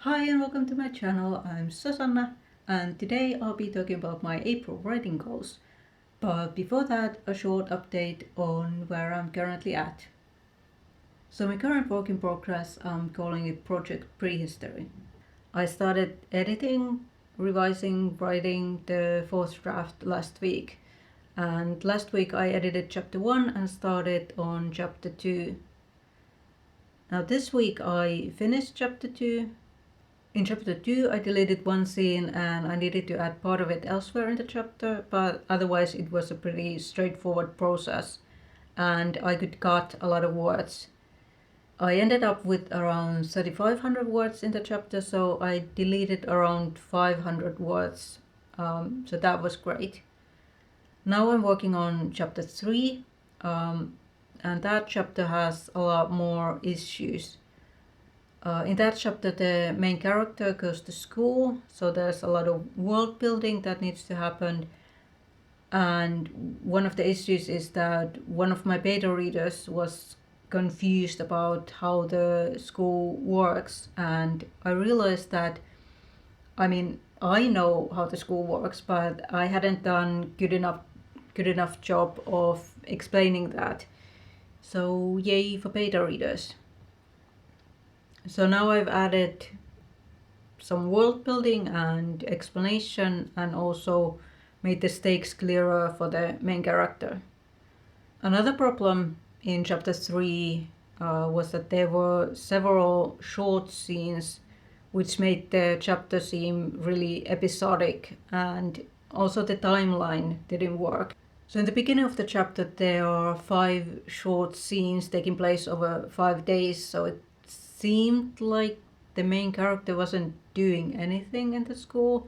Hi and welcome to my channel. I'm Susanna and today I'll be talking about my April writing goals. But before that, a short update on where I'm currently at. So my current work in progress, I'm calling it Project Prehistory. I started editing, revising, writing the fourth draft last week. And last week I edited chapter 1 and started on chapter 2. Now this week I finished chapter 2. In chapter 2, I deleted one scene and I needed to add part of it elsewhere in the chapter, but otherwise it was a pretty straightforward process and I could cut a lot of words. I ended up with around 3,500 words in the chapter, so I deleted around 500 words, so that was great. Now I'm working on chapter 3, and that chapter has a lot more issues. In that chapter, the main character goes to school, so there's a lot of world building that needs to happen. And one of the issues is that one of my beta readers was confused about how the school works, and I realized that, I know how the school works, but I hadn't done good enough job of explaining that. So yay for beta readers. So now I've added some world building and explanation and also made the stakes clearer for the main character. Another problem in chapter 3 was that there were several short scenes which made the chapter seem really episodic, and also the timeline didn't work. So in the beginning of the chapter there are 5 short scenes taking place over 5 days, so it seemed like the main character wasn't doing anything in the school.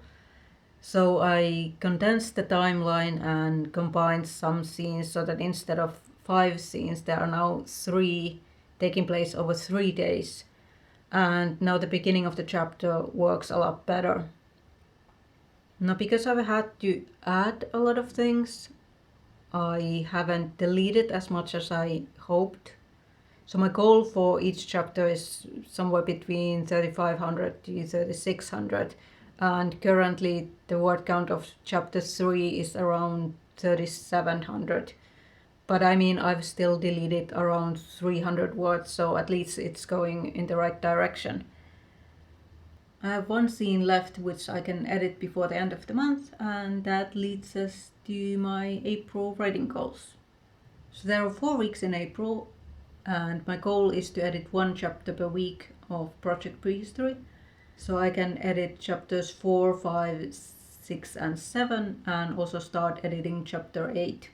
So I condensed the timeline and combined some scenes so that instead of 5 scenes, there are now 3 taking place over 3 days. And now the beginning of the chapter works a lot better. Now, because I've had to add a lot of things, I haven't deleted as much as I hoped. So my goal for each chapter is somewhere between 3,500 to 3,600, and currently the word count of chapter 3 is around 3,700. But I've still deleted around 300 words, so at least it's going in the right direction. I have one scene left which I can edit before the end of the month, and that leads us to my April writing goals. So there are 4 weeks in April, and my goal is to edit 1 chapter per week of Project Prehistory. So I can edit chapters 4, 5, 6 and 7 and also start editing chapter 8.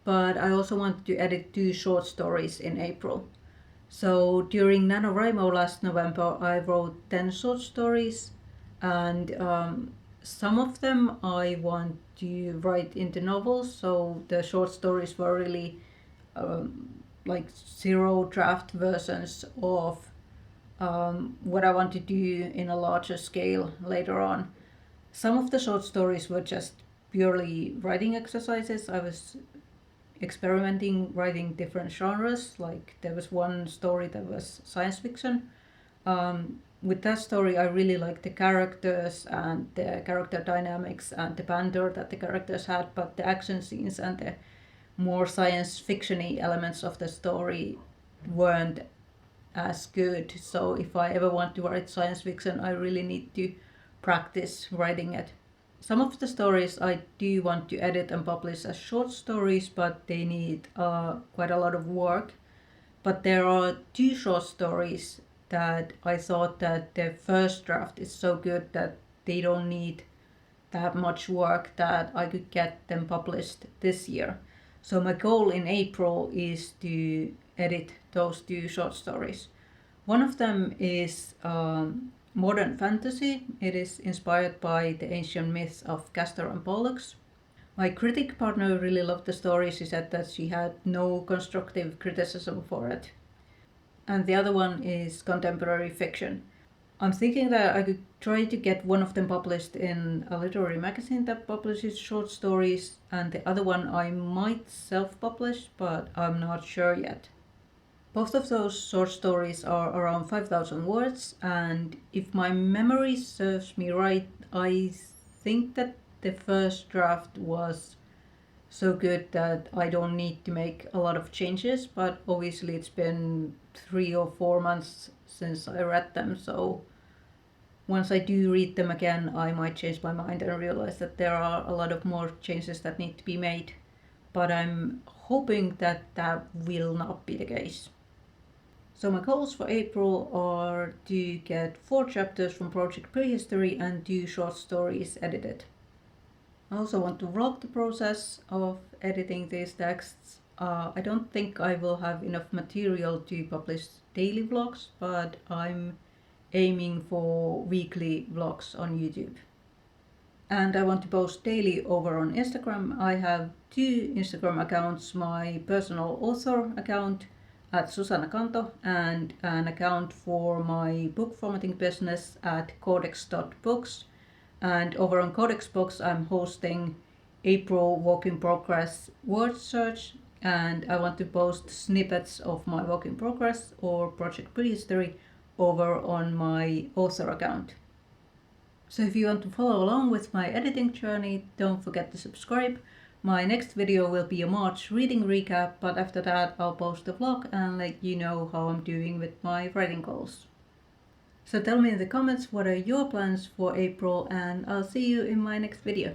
But I also want to edit 2 short stories in April. So during NaNoWriMo last November I wrote 10 short stories, and some of them I want to write into novels, so the short stories were really like 0 draft versions of what I want to do in a larger scale later on. Some of the short stories were just purely writing exercises. I was experimenting writing different genres, like there was one story that was science fiction. With that story I really liked the characters and the character dynamics and the banter that the characters had, but the action scenes and the more science fiction-y elements of the story weren't as good. So if I ever want to write science fiction, I really need to practice writing it. Some of the stories I do want to edit and publish as short stories, but they need quite a lot of work. But there are 2 short stories that I thought that the first draft is so good that they don't need that much work, that I could get them published this year. So my goal in April is to edit those 2 short stories. One of them is modern fantasy. It is inspired by the ancient myths of Castor and Pollux. My critic partner really loved the story. She said that she had no constructive criticism for it. And the other one is contemporary fiction. I'm thinking that I could try to get one of them published in a literary magazine that publishes short stories, and the other one I might self-publish, but I'm not sure yet. Both of those short stories are around 5,000 words, and if my memory serves me right, I think that the first draft was so good that I don't need to make a lot of changes, but obviously it's been 3 or 4 months since I read them, so once I do read them again, I might change my mind and realize that there are a lot of more changes that need to be made. But I'm hoping that that will not be the case. So my goals for April are to get 4 chapters from Project Prehistory and 2 short stories edited. I also want to vlog the process of editing these texts. I don't think I will have enough material to publish daily vlogs, but I'm aiming for weekly vlogs on YouTube. And I want to post daily over on Instagram. I have 2 Instagram accounts, my personal author account at Susanna Kanto and an account for my book formatting business at codex.books. And over on Codex Books, I'm hosting April Work in Progress word search, and I want to post snippets of my work in progress or Project Prehistory over on my author account. So if you want to follow along with my editing journey, don't forget to subscribe. My next video will be a March reading recap, but after that I'll post a vlog and let you know how I'm doing with my writing goals. So tell me in the comments what are your plans for April, and I'll see you in my next video.